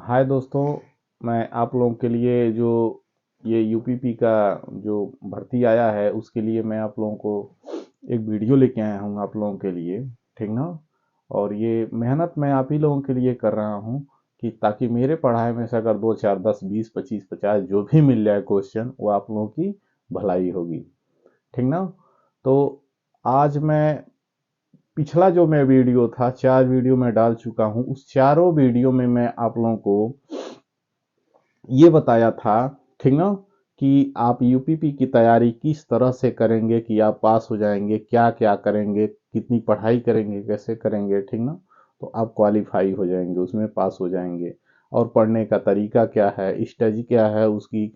हाय दोस्तों, मैं आप लोगों के लिए जो ये यूपीपी का जो भर्ती आया है उसके लिए मैं आप लोगों को एक वीडियो लेके आया हूँ आप लोगों के लिए। ठीक ना। और ये मेहनत मैं आप ही लोगों के लिए कर रहा हूँ कि ताकि मेरे पढ़ाई में से अगर 2 4 10 20 25 50 जो भी मिल जाए क्वेश्चन वो आप लोगों की भलाई होगी। ठीक ना। तो आज मैं पिछला जो मैं वीडियो था 4 वीडियो मैं डाल चुका हूँ, उस चारों वीडियो में मैं आप लोगों को ये बताया था। ठीक ना। कि आप यूपीपी की तैयारी किस तरह से करेंगे कि आप पास हो जाएंगे, क्या क्या करेंगे, कितनी पढ़ाई करेंगे, कैसे करेंगे। ठीक ना। तो आप क्वालिफाई हो जाएंगे, उसमें पास हो जाएंगे। और पढ़ने का तरीका क्या है, स्ट्रेटजी क्या है उसकी।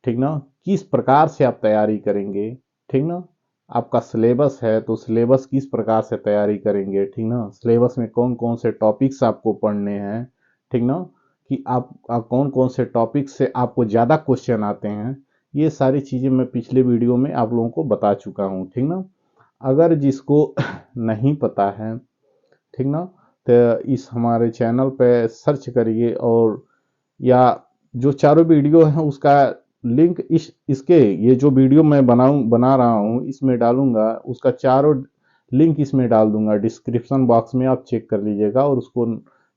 ठीक ना। किस प्रकार से आप तैयारी करेंगे। ठीक ना। आपका सिलेबस है तो सिलेबस किस प्रकार से तैयारी करेंगे। ठीक ना। सिलेबस में कौन कौन से टॉपिक्स आपको पढ़ने हैं। ठीक ना। कि आप कौन कौन से टॉपिक से आपको ज़्यादा क्वेश्चन आते हैं। ये सारी चीज़ें मैं पिछले वीडियो में आप लोगों को बता चुका हूँ। ठीक ना। अगर जिसको नहीं पता है, ठीक ना, तो इस हमारे चैनल पे सर्च करिए और या जो चारों वीडियो हैं उसका लिंक इसके ये जो वीडियो मैं बना रहा हूँ इसमें डालूंगा, उसका चारों लिंक इसमें डाल दूंगा डिस्क्रिप्शन बॉक्स में। आप चेक कर लीजिएगा और उसको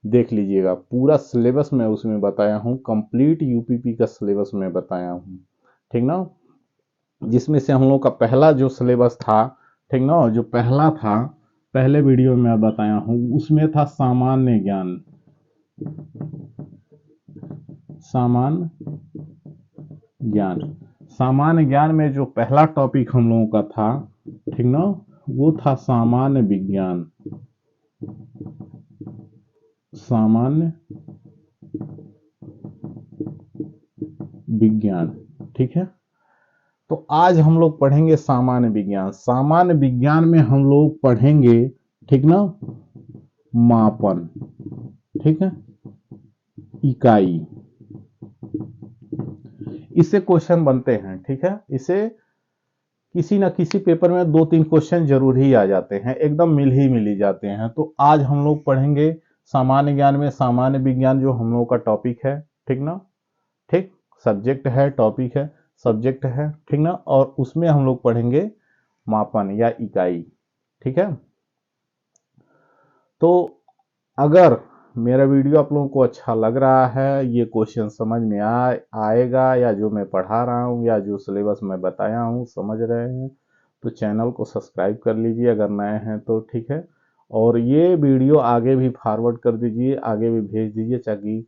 देख लीजिएगा। पूरा सिलेबस मैं उसमें बताया हूँ, कंप्लीट यूपीपी का सिलेबस मैं बताया हूँ। ठीक ना। जिसमें से हम लोग का पहला जो सिलेबस था, ठीक ना, जो पहला था, पहले वीडियो में मैं बताया हूँ उसमें था सामान्य ज्ञान। सामान्य ज्ञान। सामान्य ज्ञान में जो पहला टॉपिक हम लोगों का था, ठीक ना, वो था सामान्य विज्ञान। सामान्य विज्ञान। ठीक है। तो आज हम लोग पढ़ेंगे सामान्य विज्ञान। सामान्य विज्ञान में हम लोग पढ़ेंगे, ठीक ना, मापन। ठीक है। इकाई। इससे क्वेश्चन बनते हैं। ठीक है। इसे किसी ना किसी पेपर में 2 3 क्वेश्चन जरूर ही आ जाते हैं, एकदम मिल ही जाते हैं। तो आज हम लोग पढ़ेंगे सामान्य ज्ञान में सामान्य विज्ञान जो हम लोग का टॉपिक है। ठीक ना। ठीक। सब्जेक्ट है, टॉपिक है, सब्जेक्ट है। ठीक ना। और उसमें हम लोग पढ़ेंगे मापन या इकाई। ठीक है। तो अगर मेरा वीडियो आप लोगों को अच्छा लग रहा है, ये क्वेश्चन समझ में आएगा, या जो मैं पढ़ा रहा हूँ या जो सिलेबस मैं बताया हूँ समझ रहे हैं, तो चैनल को सब्सक्राइब कर लीजिए अगर नए हैं तो। ठीक है। और ये वीडियो आगे भी फॉरवर्ड कर दीजिए, आगे भी भेज दीजिए ताकि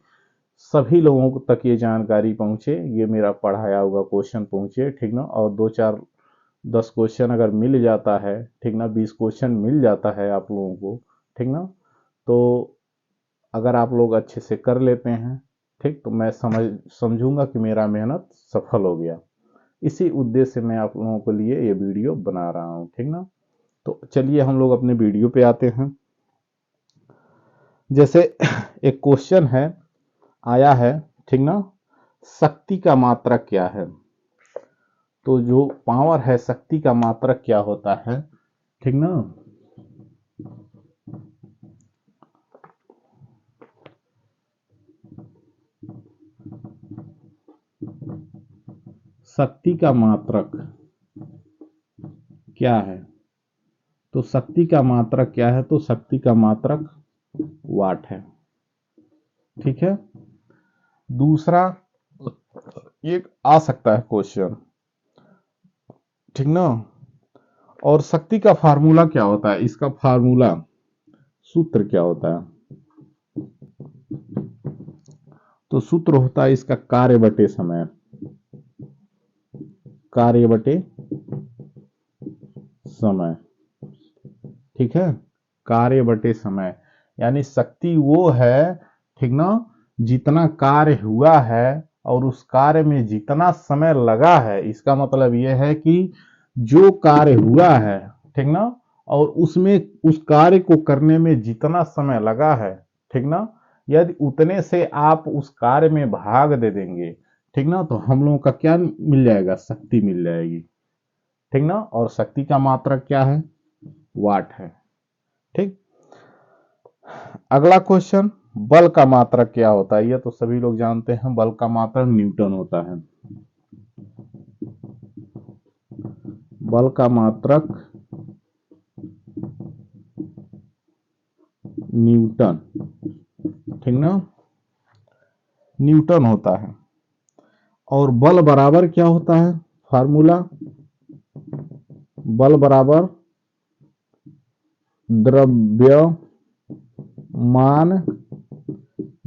सभी लोगों तक ये जानकारी पहुंचे, ये मेरा पढ़ाया हुआ क्वेश्चन पहुंचे। ठीक ना। और 2 4 10 क्वेश्चन अगर मिल जाता है, ठीक ना, 20 क्वेश्चन मिल जाता है आप लोगों को, ठीक ना, तो अगर आप लोग अच्छे से कर लेते हैं, ठीक, तो मैं समझूंगा कि मेरा मेहनत सफल हो गया। इसी उद्देश्य से मैं आप लोगों के लिए ये वीडियो बना रहा हूँ। ठीक ना। तो चलिए हम लोग अपने वीडियो पे आते हैं। जैसे एक क्वेश्चन है, आया है, ठीक ना, शक्ति का मात्रक क्या है। तो जो पावर है, शक्ति का मात्रक क्या होता है। ठीक ना। शक्ति का मात्रक क्या है। तो शक्ति का मात्रक क्या है, तो शक्ति का मात्रक वाट है। ठीक है। दूसरा एक आ सकता है क्वेश्चन, ठीक ना, और शक्ति का फार्मूला क्या होता है, इसका फार्मूला सूत्र क्या होता है। तो सूत्र होता है इसका कार्य बटे समय। कार्य बटे समय। ठीक है। कार्य बटे समय यानी शक्ति वो है, ठीक ना, जितना कार्य हुआ है और उस कार्य में जितना समय लगा है। इसका मतलब यह है कि जो कार्य हुआ है, ठीक ना, और उसमें उस कार्य को करने में जितना समय लगा है, ठीक ना, यदि उतने से आप उस कार्य में भाग दे देंगे, ठीक ना, तो हम लोगों का क्या मिल जाएगा, शक्ति मिल जाएगी। ठीक ना। और शक्ति का मात्रक क्या है, वाट है। ठीक। अगला क्वेश्चन, बल का मात्रक क्या होता है? ये तो सभी लोग जानते हैं, बल का मात्रक न्यूटन होता है। बल का मात्रक न्यूटन, ठीक ना, न्यूटन होता है। और बल बराबर क्या होता है? फार्मूला, बल बराबर द्रव्यमान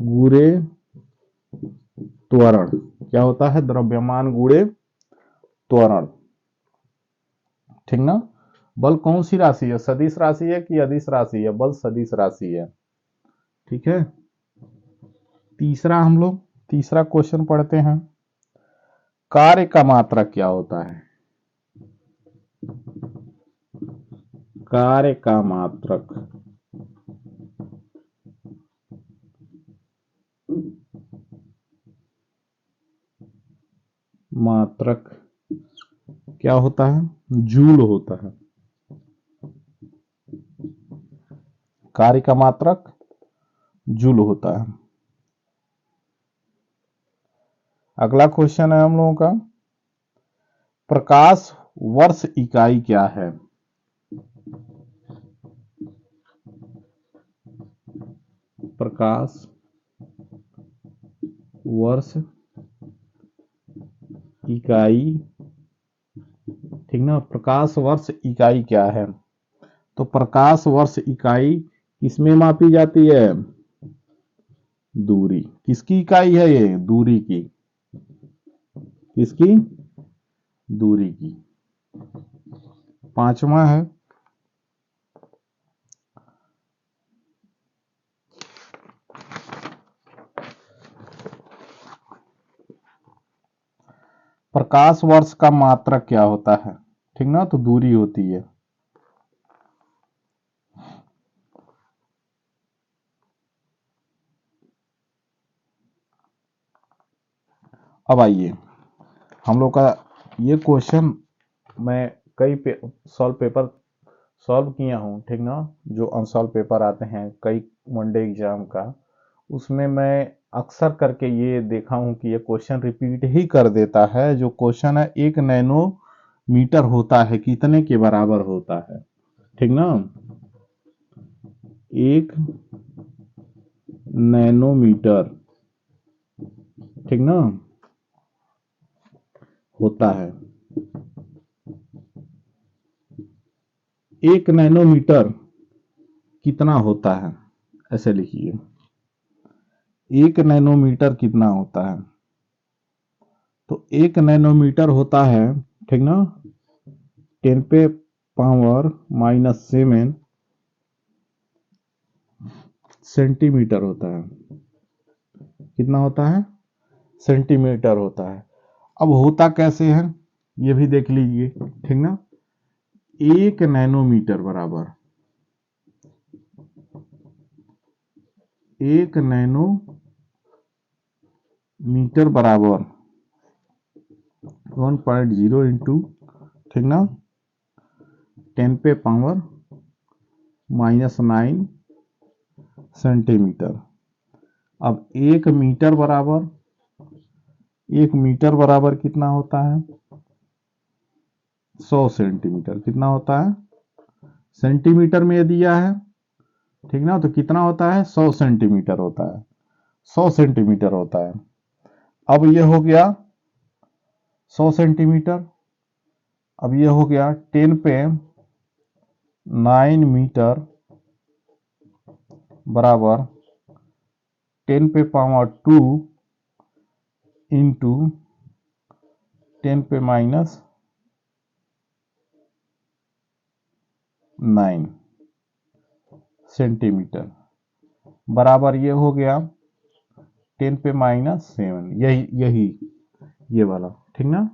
गुणे त्वरण। क्या होता है? द्रव्यमान गुणे त्वरण, ठीक ना। बल कौन सी राशि है? सदिश राशि है कि अदिश राशि है? बल सदिश राशि है, ठीक है। हम लोग तीसरा क्वेश्चन पढ़ते हैं। कार्य का मात्रक क्या होता है? कार्य का मात्रक, मात्रक क्या होता है? जूल होता है। कार्य का मात्रक जूल होता है। अगला क्वेश्चन है हम लोगों का, प्रकाश वर्ष इकाई क्या है? प्रकाश वर्ष इकाई, ठीक ना। प्रकाश वर्ष इकाई क्या है? तो प्रकाश वर्ष इकाई किसमें मापी जाती है? दूरी। किसकी इकाई है ये? दूरी की। किसकी? दूरी की। पांचवा है, प्रकाश वर्ष का मात्रक क्या होता है? ठीक ना, तो दूरी होती है। अब आइए, हम लोग का ये क्वेश्चन मैं कई सॉल्व पेपर सॉल्व किया हूँ, ठीक ना। जो अनसॉल्व पेपर आते हैं कई वनडे एग्जाम का, उसमें मैं अक्सर करके ये देखा हूँ कि ये क्वेश्चन रिपीट ही कर देता है। जो क्वेश्चन है 1 नैनोमीटर होता है, कितने के बराबर होता है? ठीक ना, 1 नैनोमीटर, ठीक ना, होता है। 1 नैनोमीटर कितना होता है? ऐसे लिखिए, 1 नैनोमीटर कितना होता है? तो 1 नैनोमीटर होता है, ठीक ना, 10 पे पावर -7 सेंटीमीटर होता है। कितना होता है? सेंटीमीटर होता है। अब होता कैसे है ये भी देख लीजिए, ठीक ना। 1 नैनोमीटर बराबर 1 नैनोमीटर बराबर 1.0 इंटू, ठीक ना, 10 पे पावर -9 सेंटीमीटर। अब 1 मीटर बराबर कितना होता है? 100 सेंटीमीटर। कितना होता है? सेंटीमीटर में दिया है, ठीक ना, तो कितना होता है? 100 सेंटीमीटर होता है। 100 सेंटीमीटर होता है। अब ये हो गया 100 सेंटीमीटर। अब ये हो गया 10 पे 9 मीटर बराबर 10 पे पावर 2 इंटू 10 पे -9 सेंटीमीटर बराबर ये हो गया 10 पे -7, यही ये वाला, ठीक ना,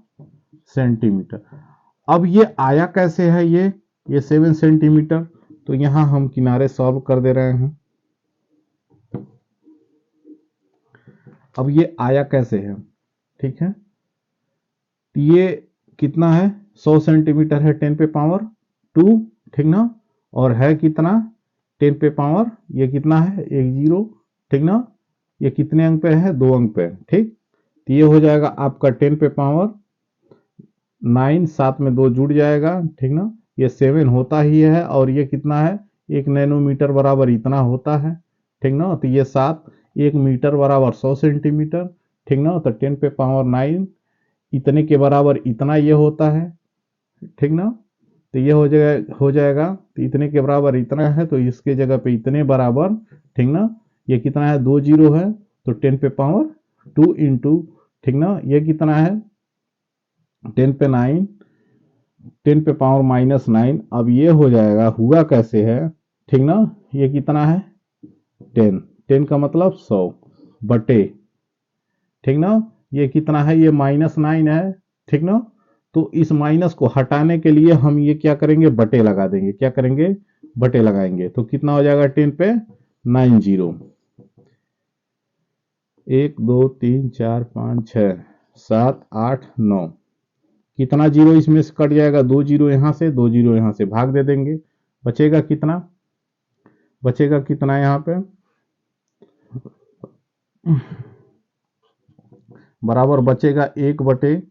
सेंटीमीटर। अब ये आया कैसे है? ये 7 सेंटीमीटर, तो यहां हम किनारे सॉल्व कर दे रहे हैं। अब ये आया कैसे है? ठीक है, ये कितना है? 100 सेंटीमीटर है 10 पे पावर 2, ठीक ना, और है कितना? 10 पे पावर, ये कितना है? 1 0 ठीक ना। ये कितने अंक पे है, 2 अंक पे, ठीक। तो ये हो जाएगा आपका 10 पे पावर 9, साथ में 2 जुड़ जाएगा, ठीक ना। ये 7 होता ही है, और ये कितना है, 1 नैनोमीटर बराबर इतना होता है, ठीक ना। तो ये 7, 1 मीटर बराबर 100 सेंटीमीटर, ठीक ना। तो 10 पे पावर 9 इतने के बराबर इतना ये होता है, ठीक ना। तो ये हो जाएगा तो इतने के बराबर इतना है, तो इसके जगह पे इतने बराबर, ठीक ना। ये कितना है, 2 जीरो है, तो 10 पे पावर 2 इंटू, ठीक ना। ये कितना है, 10 पे 9, 10 पे पावर -9। अब ये हो जाएगा, हुआ कैसे है, ठीक ना। ये कितना है, 10, 10 का मतलब 100 बटे, ठीक ना। ये कितना है, ये -9 है, ठीक ना। तो इस माइनस को हटाने के लिए हम ये क्या करेंगे, बटे लगा देंगे, क्या करेंगे, बटे लगाएंगे। तो कितना हो जाएगा, 10 पे 9 जीरो, 1 2 3 4 5 6 7 8 9, कितना जीरो इसमें से कट जाएगा, 2 जीरो यहां से, 2 जीरो यहां से भाग दे देंगे, बचेगा कितना, बचेगा कितना यहाँ पे, बराबर बचेगा 1 बटे,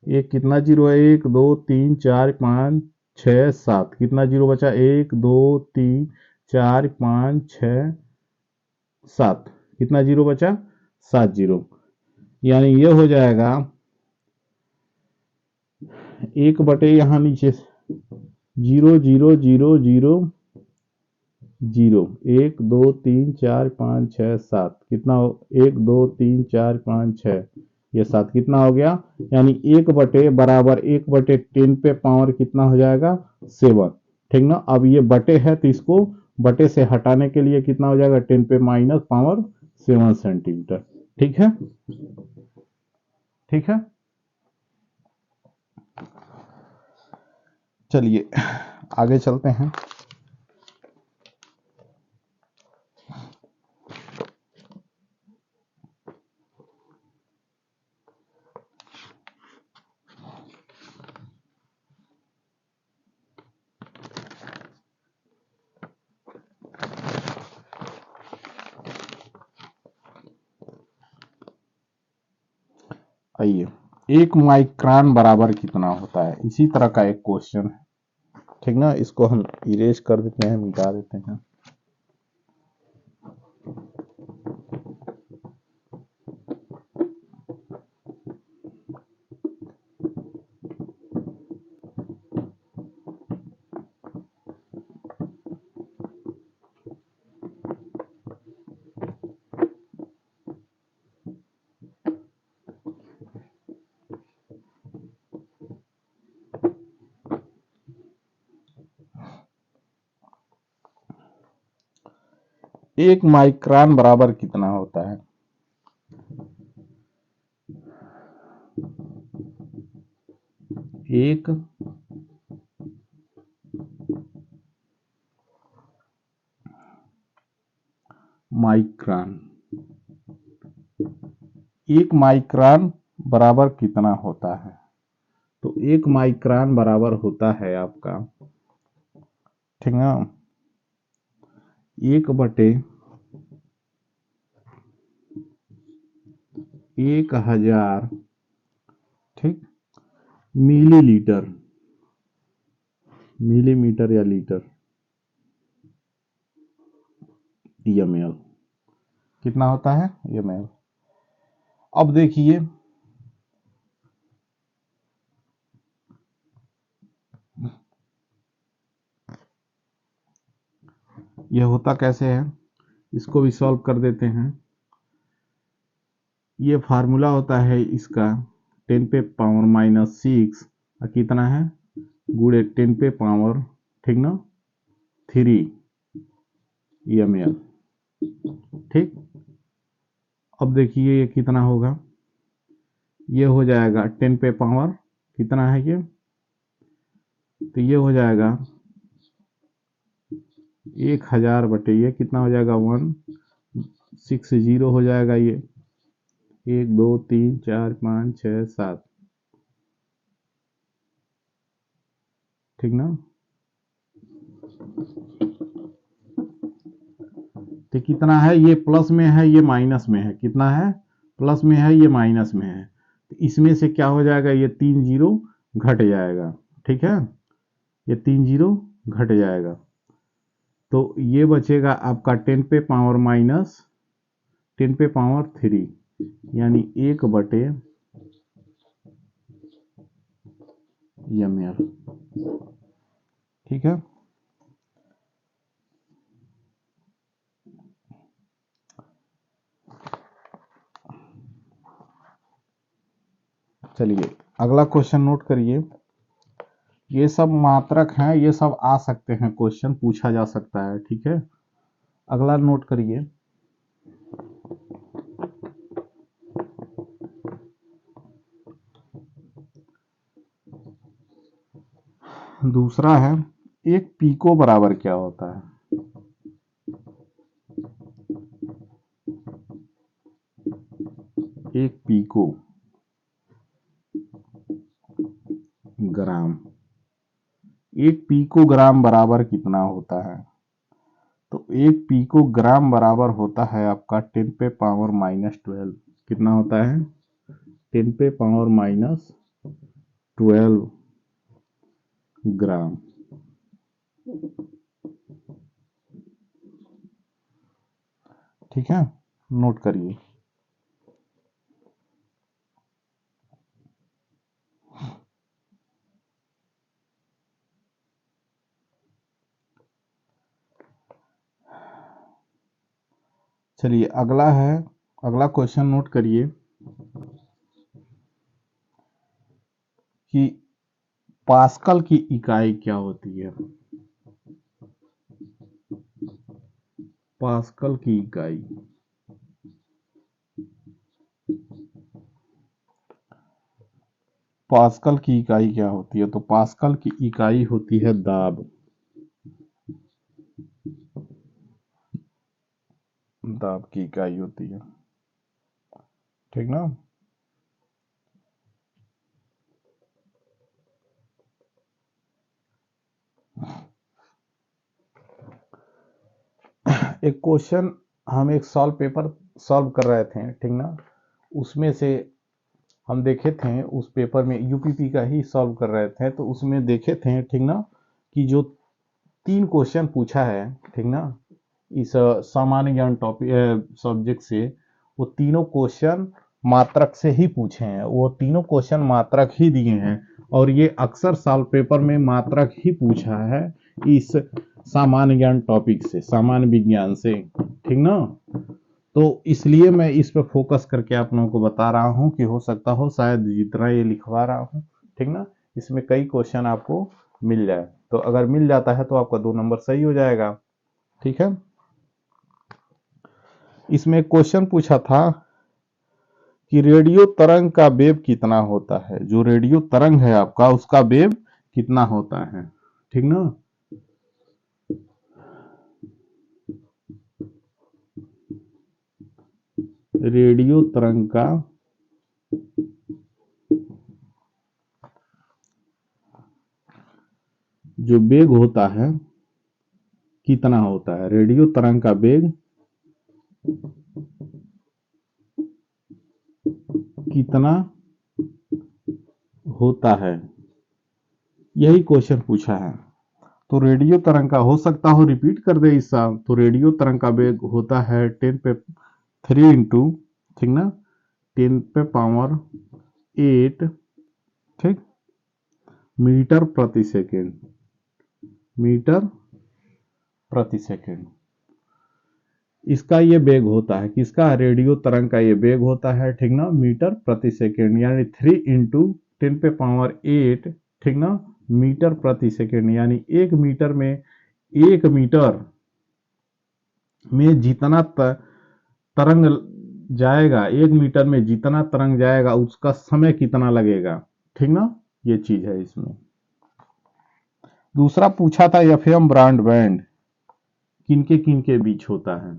एक कितना जीरो है, 1 2 3 4 5 6 7, कितना जीरो बचा, 1 2 3 4 5 6 7, कितना जीरो बचा, 7 जीरो। यानी ये हो जाएगा 1 बटे यहाँ नीचे 0 0 0 0 0, 1 2 3 4 5 6 7, कितना हो, 1 2 3 4 5 6, ये 7 कितना हो गया, यानी 1 बटे बराबर 1 बटे 10 पे पावर कितना हो जाएगा, 7, ठीक ना। अब ये बटे है, तो इसको बटे से हटाने के लिए कितना हो जाएगा, 10 पे माइनस पावर 7 सेंटीमीटर, ठीक है, ठीक है। चलिए आगे चलते हैं। आइए, 1 माइक्रोन बराबर कितना होता है, इसी तरह का एक क्वेश्चन है, ठीक ना। इसको हम इरेज कर देते हैं, मिटा देते हैं। एक माइक्रोन बराबर कितना होता है, एक माइक्रोन, एक माइक्रोन बराबर कितना होता है, तो एक माइक्रोन बराबर होता है आपका, ठीक ना, 1 बटे 1000, ठीक, मिलीलीटर, मिलीमीटर या लीटर, ml, कितना होता है, ml। अब देखिए, यह होता कैसे है, इसको भी सॉल्व कर देते हैं। ये फार्मूला होता है इसका 10 पे पावर -6, कितना है, गुणे 10 पे पावर, ठीक ना, 3 ml, ठीक। अब देखिए ये कितना होगा, ये हो जाएगा 10 पे पावर कितना है ये, तो ये हो जाएगा 1000 बटे ये कितना हो जाएगा, 160 हो जाएगा ये, 1 2 3 4 5 6 7, ठीक ना। तो कितना है, ये प्लस में है ये माइनस में है, कितना है, प्लस में है ये माइनस में है, तो इसमें से क्या हो जाएगा, ये 3 जीरो घट जाएगा, ठीक है, ये 3 जीरो घट जाएगा, तो ये बचेगा आपका 10 पे पावर माइनस 10 पे पावर 3, यानी 1/ml, ठीक है। चलिए अगला क्वेश्चन नोट करिए, ये सब मात्रक हैं, ये सब आ सकते हैं, क्वेश्चन पूछा जा सकता है, ठीक है। अगला नोट करिए, दूसरा है, एक पीको बराबर क्या होता है, एक पीको ग्राम, एक पीकोग्राम बराबर कितना होता है, तो एक पीकोग्राम बराबर होता है आपका 10 पे पावर माइनस 12, कितना होता है, 10 पे पावर माइनस 12 ग्राम, ठीक है, नोट करिए। चलिए अगला है, अगला क्वेश्चन नोट करिए कि पास्कल की इकाई क्या होती है, पास्कल की इकाई, पास्कल की इकाई क्या होती है, तो पास्कल की इकाई होती है दाब, दाब की इकाई होती है, ठीक ना। एक क्वेश्चन हम एक सॉल्व पेपर सॉल्व कर रहे थे, ठीक ना, उसमें से हम देखे थे, उस पेपर में यूपीपी का ही सॉल्व कर रहे थे, तो उसमें देखे थे, ठीक ना, कि जो 3 क्वेश्चन पूछा है, ठीक ना, इस सामान्य ज्ञान टॉपिक सब्जेक्ट से, वो तीनों क्वेश्चन मात्रक से ही पूछे हैं, वो तीनों क्वेश्चन मात्रक ही दिए हैं, और ये अक्सर सॉल्व पेपर में मात्रक ही पूछा है इस सामान्य ज्ञान टॉपिक से, सामान्य विज्ञान से, ठीक ना। तो इसलिए मैं इस पर फोकस करके आप लोगों को बता रहा हूं कि हो सकता हो शायद जितना ये लिखवा रहा हूं, ठीक ना, इसमें कई क्वेश्चन आपको मिल जाए, तो अगर मिल जाता है तो आपका 2 नंबर सही हो जाएगा, ठीक है। इसमें क्वेश्चन पूछा था कि रेडियो तरंग का वेव कितना होता है, जो रेडियो तरंग है आपका उसका वेव कितना होता है, ठीक ना। रेडियो तरंग का जो वेग होता है कितना होता है, रेडियो तरंग का वेग कितना होता है, यही क्वेश्चन पूछा है। तो रेडियो तरंग का हो सकता हो रिपीट कर दे इस साल, तो रेडियो तरंग का वेग होता है 10 पे 3 इंटू, ठीक ना, 10 पे पावर 8, ठीक, मीटर प्रति सेकेंड, मीटर प्रति सेकेंड, इसका ये वेग होता है, किसका, रेडियो तरंग का ये वेग होता है, ठीक ना, मीटर प्रति सेकेंड, यानी 3 इंटू 10 पे पावर 8, ठीक ना, मीटर प्रति सेकेंड, यानी 1 मीटर में, 1 मीटर में जितना तरंग जाएगा, 1 मीटर में जितना तरंग जाएगा उसका समय कितना लगेगा, ठीक ना, ये चीज है इसमें। दूसरा पूछा था एफएम ब्रॉडबैंड किनके किनके बीच होता है,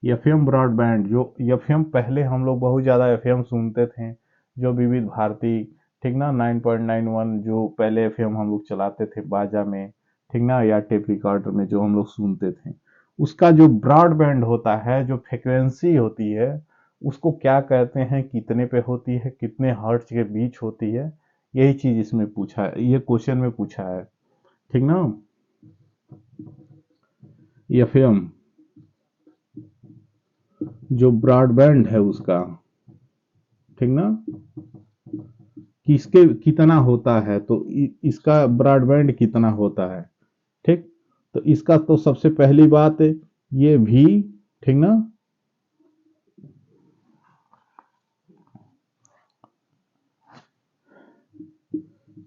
एफएम ब्रॉडबैंड, जो एफएम पहले हम लोग बहुत ज़्यादा एफएम सुनते थे, जो विविध भारती, ठीक ना, 9.91 जो पहले एफएम हम लोग चलाते थे बाजा में, ठीक ना, या टेप रिकॉर्डर में जो हम लोग सुनते थे, उसका जो ब्रॉडबैंड होता है, जो फ्रिक्वेंसी होती है, उसको क्या कहते हैं, कितने पे होती है, कितने हर्ट्ज के बीच होती है, यही चीज इसमें पूछा है, ये क्वेश्चन में पूछा है। ठीक ना। एफएम जो ब्रॉडबैंड है उसका, ठीक ना, किसके कितना होता है, तो इसका ब्रॉडबैंड कितना होता है। ठीक। तो इसका तो सबसे पहली बात ये भी, ठीक ना,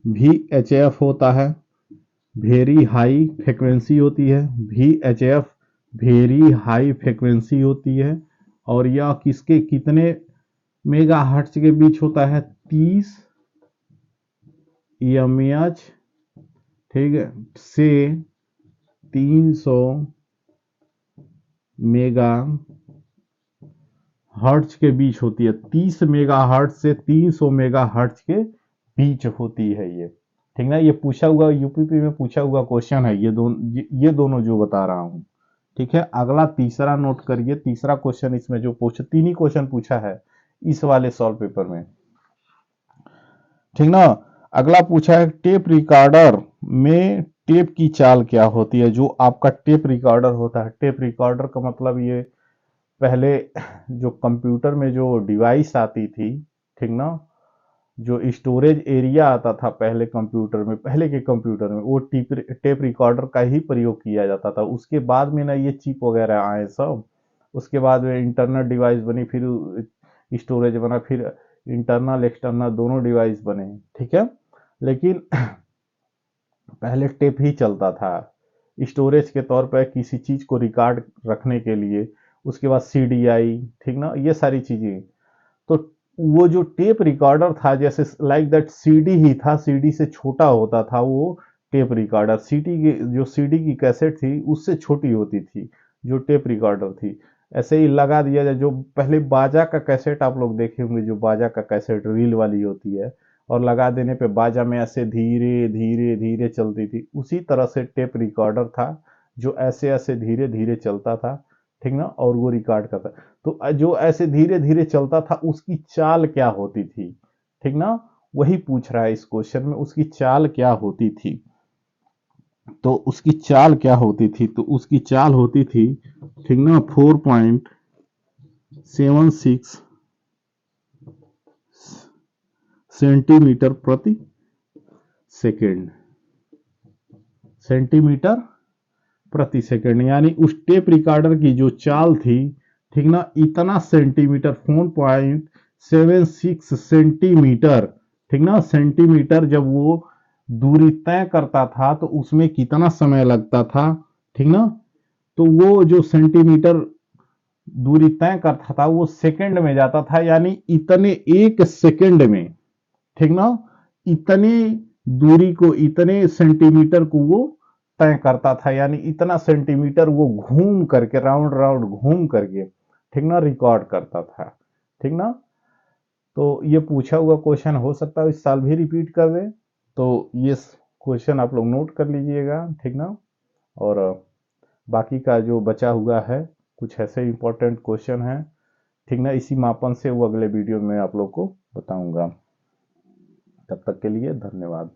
VHF होता है, वेरी हाई फ्रिक्वेंसी होती है, VHF वेरी हाई फ्रिक्वेंसी होती है। और यह किसके कितने मेगा हर्ट्ज के बीच होता है, 30 EMH, ठीक है, से 300 मेगा हर्ट्ज के बीच होती है। 30 मेगा हर्ट्ज से 300 मेगा हर्ट्ज के बीच होती है ये। ठीक ना, ये पूछा हुआ यूपीपी में पूछा हुआ क्वेश्चन है, ये दोनों जो बता रहा हूं। ठीक है, अगला तीसरा नोट करिए, तीसरा क्वेश्चन इसमें जो पूछा, तीन ही क्वेश्चन पूछा है इस वाले सॉल्व पेपर में। ठीक ना। अगला पूछा है टेप रिकॉर्डर में टेप की चाल क्या होती है। जो आपका टेप रिकॉर्डर होता है, टेप रिकॉर्डर का मतलब ये पहले जो कंप्यूटर में जो डिवाइस आती थी, ठीक ना, जो स्टोरेज एरिया आता था पहले कंप्यूटर में, पहले के कंप्यूटर में वो टेप रिकॉर्डर का ही प्रयोग किया जाता था। उसके बाद में ना ये चिप वगैरह आए सब, उसके बाद में इंटरनल डिवाइस बनी, फिर स्टोरेज बना, फिर इंटरनल एक्सटर्नल दोनों डिवाइस बने। ठीक है, लेकिन पहले टेप ही चलता था स्टोरेज के तौर पर किसी चीज को रिकॉर्ड रखने के लिए। उसके बाद सीडी आई, ठीक ना, ये सारी चीजें। तो वो जो टेप रिकॉर्डर था, जैसे लाइक दैट सीडी ही था, सीडी से छोटा होता था वो टेप रिकॉर्डर। सीडी की जो सीडी की कैसेट थी उससे छोटी होती थी जो टेप रिकॉर्डर थी। ऐसे ही लगा दिया जाए, जो पहले बाजा का कैसेट आप लोग देखे होंगे, जो बाजा का कैसेट रील वाली होती है, और लगा देने पे बाजा में ऐसे धीरे धीरे धीरे चलती थी, उसी तरह से टेप रिकॉर्डर था जो ऐसे ऐसे धीरे धीरे चलता था। ठीक ना, और वो रिकॉर्ड करता। तो जो ऐसे धीरे धीरे चलता था उसकी चाल क्या होती थी, ठीक ना, वही पूछ रहा है इस क्वेश्चन में, उसकी चाल क्या होती थी। तो उसकी चाल क्या होती थी, तो उसकी चाल होती थी, ठीक ना, 4.76 सेंटीमीटर प्रति सेकेंड, सेंटीमीटर प्रति सेकेंड, यानी उस टेप रिकॉर्डर की जो चाल थी, ठीक ना, इतना सेंटीमीटर, 4.76 सेंटीमीटर, ठीक ना, सेंटीमीटर जब वो दूरी तय करता था तो उसमें कितना समय लगता था। ठीक ना, तो वो जो सेंटीमीटर दूरी तय करता था वो सेकंड में जाता था, यानी इतने एक सेकंड में, ठीक ना, इतने दूरी को, इतने सेंटीमीटर को वो तय करता था, यानी इतना सेंटीमीटर वो घूम करके, राउंड राउंड घूम करके, ठीक ना, रिकॉर्ड करता था। ठीक ना, तो ये पूछा हुआ क्वेश्चन हो सकता है इस साल भी रिपीट कर दे, तो ये क्वेश्चन आप लोग नोट कर लीजिएगा। ठीक ना, और बाकी का जो बचा हुआ है कुछ ऐसे इंपॉर्टेंट क्वेश्चन है, ठीक ना, इसी मापन से वो अगले वीडियो में आप लोग को बताऊंगा। तब तक के लिए धन्यवाद।